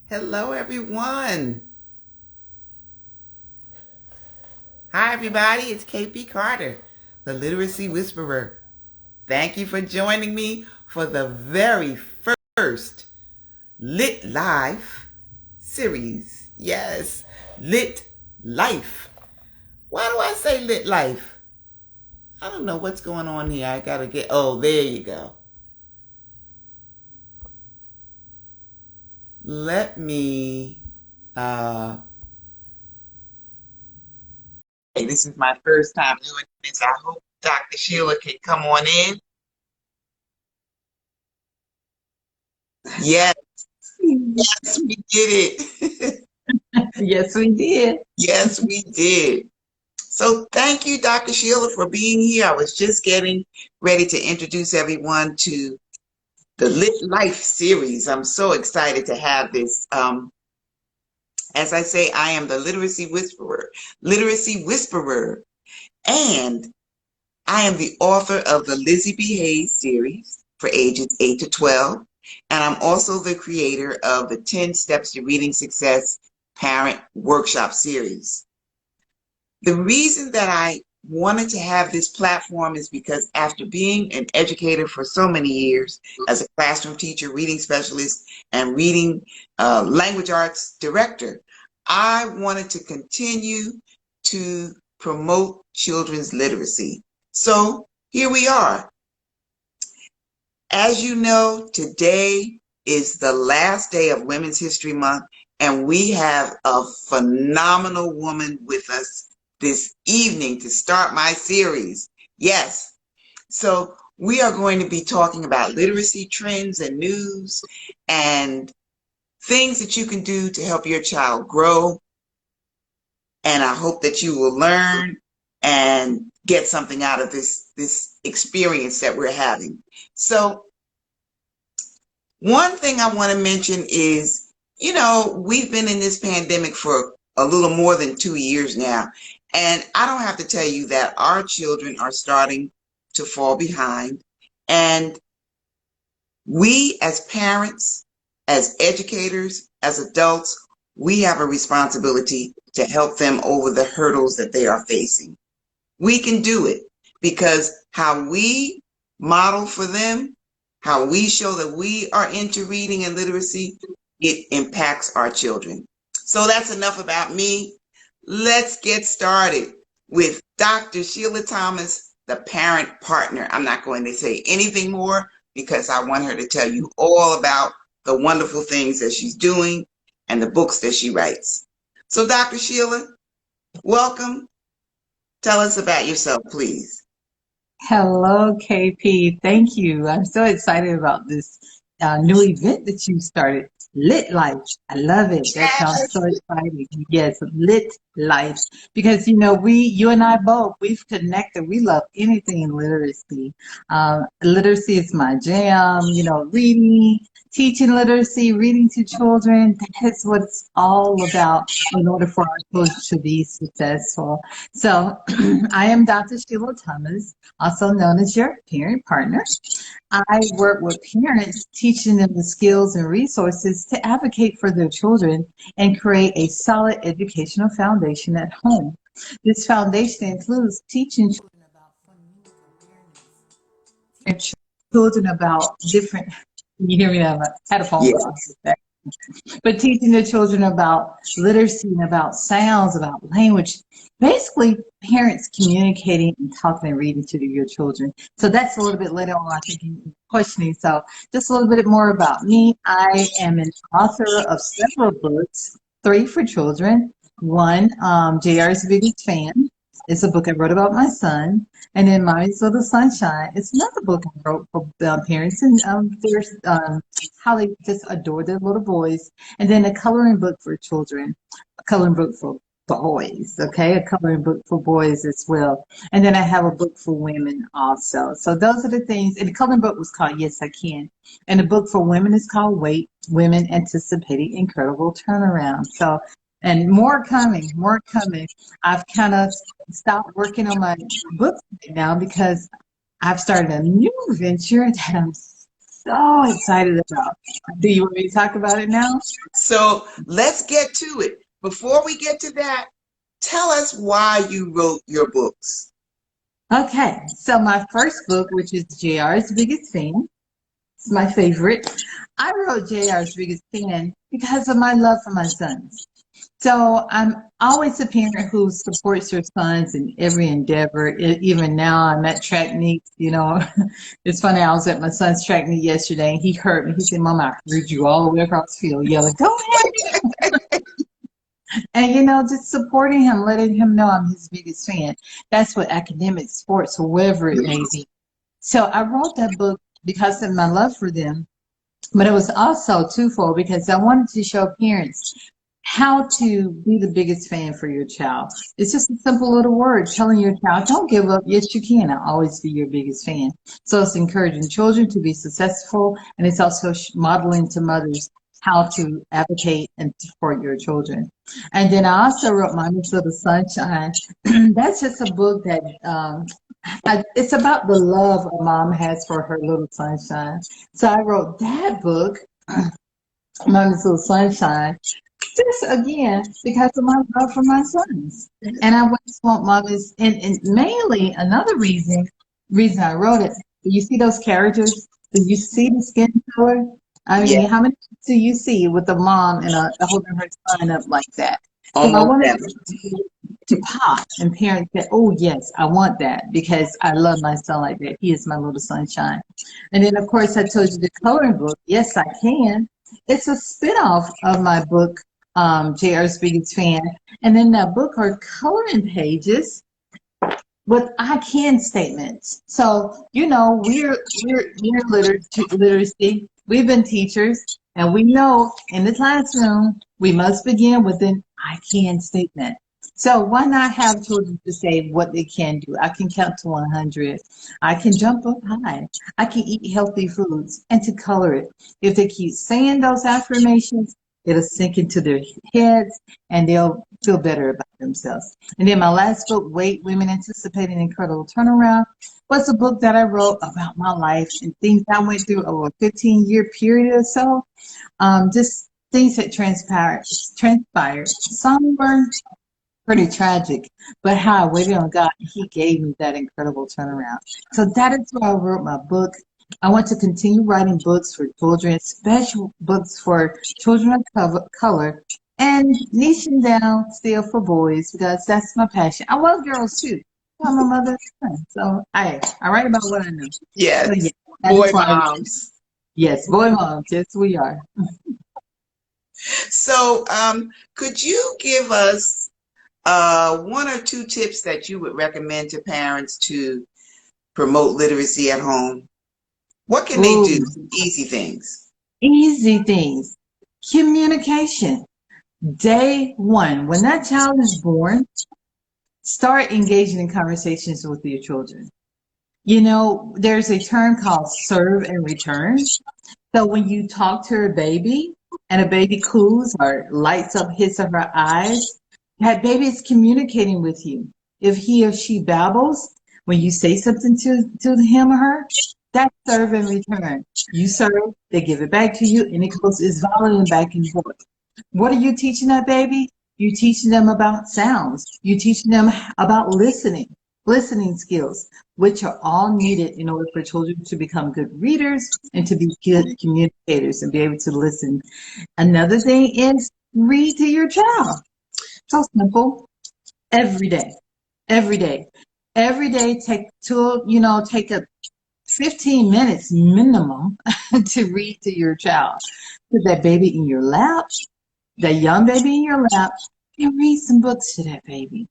Hello, everyone. Hi, everybody. It's KP Carter, the Literacy Whisperer. Thank you for joining me for the very first Lit Life series. Yes, Lit Life. Why do I say Lit Life? I don't know what's going on here. I gotta get. Oh, there you go. Let me. Hey, this is my first time doing this. I hope Dr. Sheila can come on in. Yes, yes, we did it. Yes, we did. Yes, we did. So thank you, Dr. Sheila, for being here. I was just getting ready to introduce everyone to the Lit Life series. I'm so excited to have this. As I say, I am the Literacy Whisperer, and I am the author of the Lizzie B. Hayes series for ages 8 to 12. And I'm also the creator of the 10 Steps to Reading Success Parent Workshop series. The reason that I wanted to have this platform is because after being an educator for so many years as a classroom teacher, reading specialist, and reading language arts director, I wanted to continue to promote children's literacy. So here we are. As you know, today is the last day of Women's History Month, and we have a phenomenal woman with us this evening to start my series. Yes, so we are going to be talking about literacy trends and news and things that you can do to help your child grow. And I hope that you will learn and get something out of this experience that we're having. So one thing I want to mention is, we've been in this pandemic for a little more than 2 years now. And I don't have to tell you that our children are starting to fall behind. And we as parents, as educators, as adults, we have a responsibility to help them over the hurdles that they are facing. We can do it because how we model for them, how we show that we are into reading and literacy, it impacts our children. So that's enough about me. Let's get started with Dr. Sheila Thomas, the parent partner. I'm not going to say anything more because I want her to tell you all about the wonderful things that she's doing and the books that she writes. So, Dr. Sheila, welcome. Tell us about yourself, please. Hello, KP. Thank you. I'm so excited about this new event that you started, Lit Life. I love it. That sounds so exciting. Yes, Lit Life. Because, you and I both, we've connected. We love anything literacy. Literacy is my jam, reading, teaching literacy, reading to children. That's what it's all about in order for our children to be successful. So I am Dr. Sheila Thomas, also known as your parent partner. I work with parents, teaching them the skills and resources to advocate for their children and create a solid educational foundation at home. This foundation includes teaching children about fundamental awareness and children about different. You hear me now? I had a phone call. Yes. But teaching the children about literacy and about sounds, about language, basically parents communicating and talking and reading to your children. So that's a little bit later on, I think, in questioning. So just a little bit more about me. I am an author of several books, three for children. One, JR's Biggest Fan. It's a book I wrote about my son. And then Mommy's Little Sunshine. It's another book I wrote for parents and how they just adore their little boys. And then a coloring book for children, a coloring book for boys, okay, a coloring book for boys as well. And then I have a book for women also. So those are the things. And the coloring book was called Yes, I Can. And the book for women is called Wait, Women Anticipating Incredible Turnaround. So, and more coming, more coming. I've kind of stopped working on my books right now because I've started a new venture that I'm so excited about. Do you want me to talk about it now? So let's get to it. Before we get to that, tell us why you wrote your books. Okay, so my first book, which is JR's Biggest Fan, it's my favorite. I wrote JR's Biggest Fan because of my love for my sons. So I'm always a parent who supports their sons in every endeavor. Even now, I'm at track meets. It's funny. I was at my son's track meet yesterday, and he heard me. He said, "Mama, I heard you all the way across the field yelling, 'Go ahead!'" And just supporting him, letting him know I'm his biggest fan. That's what academic, sports, whoever it may be. So I wrote that book because of my love for them, but it was also twofold because I wanted to show parents how to be the biggest fan for your child. It's just a simple little word telling your child, don't give up. Yes, you can. I'll always be your biggest fan. So it's encouraging children to be successful, and it's also modeling to mothers how to advocate and support your children. And then I also wrote Mommy's Little Sunshine. That's just a book that it's about the love a mom has for her little sunshine. So I wrote that book, Mommy's Little Sunshine, just again because of my love for my sons. And I always want mommies, and mainly another reason I wrote it. Do you see those characters? Do you see the skin color? I mean, Yeah, how many do you see with the mom and holding her son up like that? So I almost wanted never. to pop, and parents said, "Oh yes, I want that because I love my son like that. He is my little sunshine." And then, of course, I told you the coloring book. Yes, I can. It's a spinoff of my book, JR's Biggest Fan. And then that book are coloring pages with I can statements. So, we're literacy. We've been teachers, and we know in the classroom we must begin with an I can statement. So why not have children to say what they can do? I can count to 100. I can jump up high. I can eat healthy foods, and to color it. If they keep saying those affirmations, it'll sink into their heads and they'll feel better about themselves. And then my last book, Wait, Women Anticipate an Incredible Turnaround, was a book that I wrote about my life and things I went through over a 15-year period or so. Just things that transpired. Some were pretty tragic, but how I waited on God, He gave me that incredible turnaround. So that is why I wrote my book. I want to continue writing books for children, special books for children of color, and niching down still for boys because that's my passion. I love girls too. I'm a mother of son, so I write about what I know. So yeah, Yes, that boy is why. moms. Yes, boy moms. Yes, we are. So, could you give us one or two tips that you would recommend to parents to promote literacy at home? What can they Ooh, do? Easy things. easy things. Communication. Day one, when that child is born, start engaging in conversations with your children. There's a term called serve and return. So when you talk to a baby and a baby coos or lights up his or her eyes, that baby is communicating with you. If he or she babbles, when you say something to him or her, that's serve and return. You serve, they give it back to you, and it's volleying back and forth. What are you teaching that baby? You're teaching them about sounds. You're teaching them about listening skills, which are all needed in order for children to become good readers and to be good communicators and be able to listen. Another thing is read to your child. So simple. Every day. Every day. Every day, take a 15 minutes minimum to read to your child. Put that baby in your lap, that young baby in your lap, and read some books to that baby.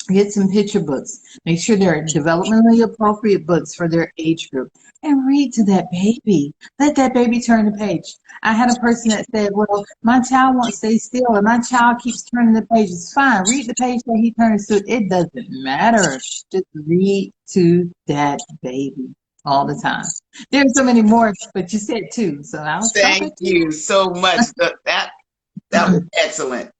Get some picture books. Make sure they're developmentally appropriate books for their age group. And read to that baby. Let that baby turn the page. I had a person that said, well, my child won't stay still and my child keeps turning the page. It's fine. Read the page that he turns to. It doesn't matter. Just read to that baby all the time. There's so many more, but you said two. So I'll stop Thank at two. you so much. That was excellent.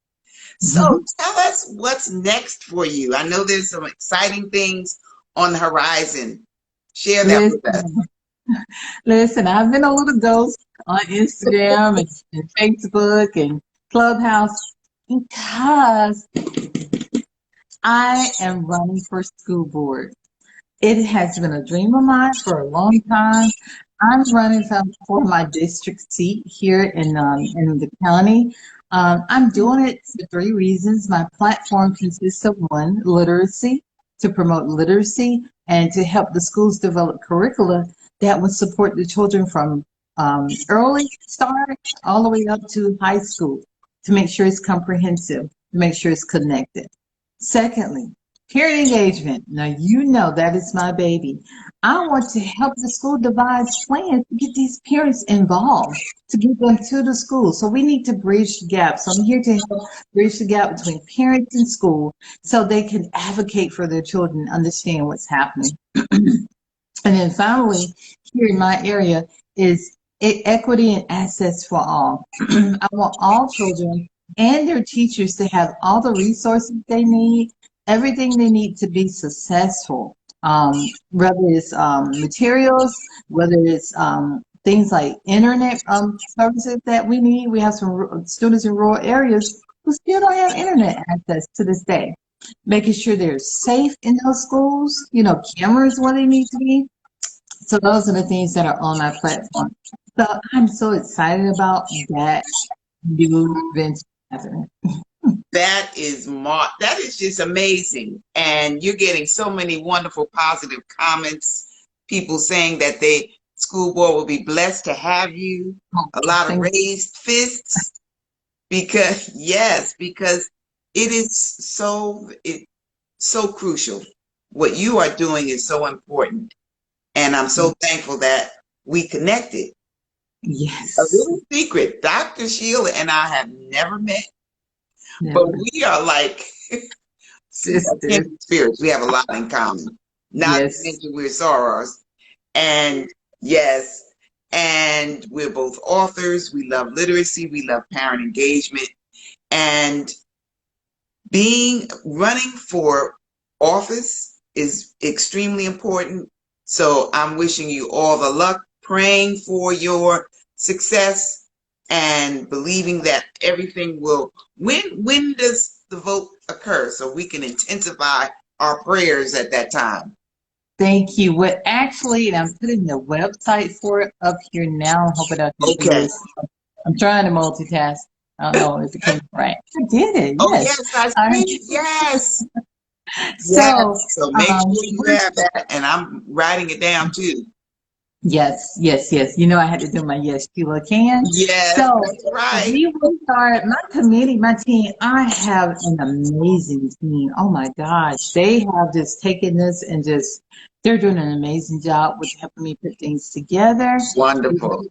So tell us what's next for you. I know there's some exciting things on the horizon. Share that with us. Listen, Listen, I've been a little ghost on Instagram and Facebook and Clubhouse because I am running for school board. It has been a dream of mine for a long time. I'm running for my district seat here in the county. I'm doing it for three reasons. My platform consists of one, literacy, to promote literacy and to help the schools develop curricula that would support the children from early start all the way up to high school to make sure it's comprehensive, to make sure it's connected. Secondly, parent engagement. Now, you know that is my baby. I want to help the school devise plans to get these parents involved, to get them to the school. So we need to bridge the gap. So I'm here to help bridge the gap between parents and school so they can advocate for their children, understand what's happening. And then finally, here in my area is equity and access for all. I want all children and their teachers to have all the resources they need, everything they need to be successful, whether it's materials, whether it's things like internet services that we need. We have some students in rural areas who still don't have internet access to this day. Making sure they're safe in those schools, cameras where they need to be. So those are the things that are on my platform. So I'm so excited about that new venture happening. That is just amazing. And you're getting so many wonderful positive comments, people saying that school board will be blessed to have you. A lot of raised fists because it is so crucial. What you are doing is so important. And I'm so thankful that we connected. Yes. A little secret, Dr. Sheila and I have never met. But we are like sisters. Spirits. We have a lot in common. Not to mention we're sorors. And yes, and we're both authors. We love literacy. We love parent engagement. And running for office is extremely important. So I'm wishing you all the luck, praying for your success, and believing that everything will. When does the vote occur so we can intensify our prayers at that time? Thank you. What actually, and I'm putting the website for it up here now. I'm hoping I can do this. I'm trying to multitask. I don't know if it came right. I did it. Oh yes, I see. Yes. So make sure you have that, and I'm writing it down too. Yes. I had to do my Yes Sheila Can. Yes, so that's right. We will start my committee, my team. I have an amazing team. Oh my gosh, they have just taken this and they're doing an amazing job with helping me put things together. Wonderful.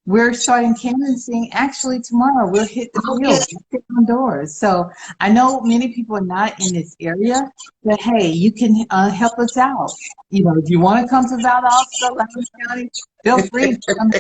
We're starting canvassing actually tomorrow. We'll hit the field, hit on doors. So I know many people are not in this area, but hey, you can help us out. If you want to come to Valdosta, Lowndes County, feel free to come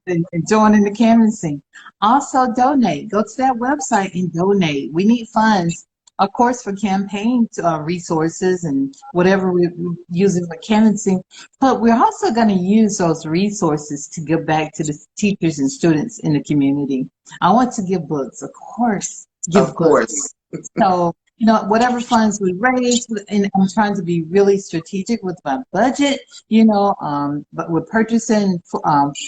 and join in the canvassing. Also donate. Go to that website and donate. We need funds, of course, for campaign resources and whatever we're using for canvassing, but we're also going to use those resources to give back to the teachers and students in the community. I want to give books, of course. Of course. So, whatever funds we raise, and I'm trying to be really strategic with my budget, but we're purchasing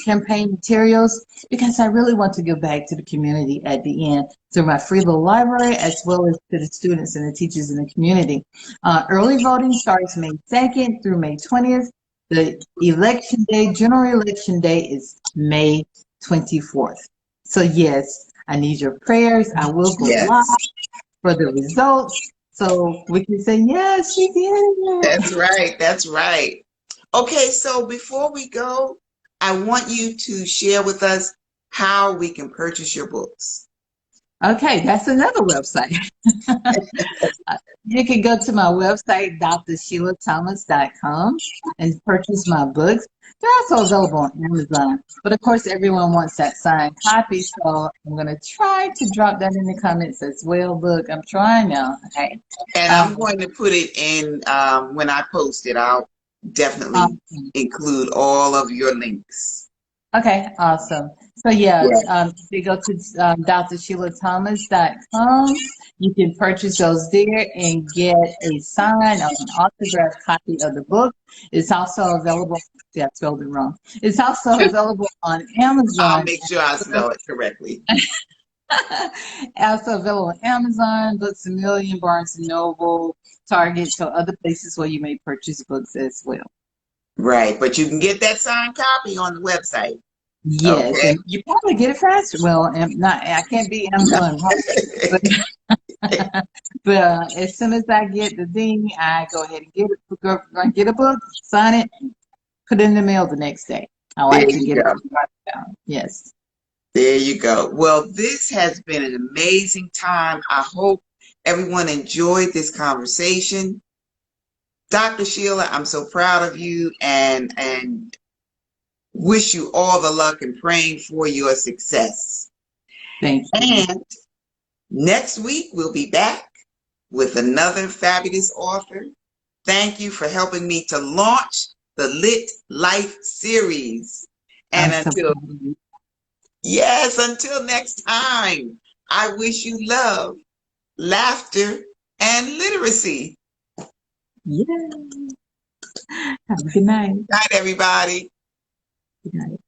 campaign materials because I really want to give back to the community at the end through my free little library as well as to the students and the teachers in the community. Early voting starts May 2nd through May 20th. The election day, general election day is May 24th. So yes, I need your prayers. I will go live for the results so we can say, yes, she did it. That's right. Okay, so before we go, I want you to share with us how we can purchase your books. Okay, that's another website. You can go to my website, drsheila.thomas.com, and purchase my books. They're also available on Amazon. But of course, everyone wants that signed copy, so I'm going to try to drop that in the comments as well. Look, I'm trying now. Okay. And I'm going to put it in when I post it. I'll definitely Awesome. include all of your links. Okay, awesome. So yeah, Yeah. if you go to drsheila.thomas.com, you can purchase those there and get a signed or an autographed copy of the book. It's also available. Yeah, I spelled it wrong. It's also available on I'll Amazon. make sure I spell it correctly. Also available on Amazon, Books a Million, Barnes and Noble, Target, so other places where you may purchase books as well. Right, but you can get that signed copy on the website. Yes, Okay. and you probably get it faster. Well, not I can't be Amazon, but but as soon as I get the thing, I go ahead and get a book, sign it, and put it in the mail the next day. I There like to you get it go. right down. Yes. There you go. Well, this has been an amazing time. I hope everyone enjoyed this conversation. Dr. Sheila, I'm so proud of you and wish you all the luck and praying for your success. Thank you. And next week we'll be back with another fabulous author. Thank you for helping me to launch the Lit Life series. I'm And so until proud of you. Yes, until next time, I wish you love, laughter, and literacy. Yeah. Have a good night. Night, everybody. Good night.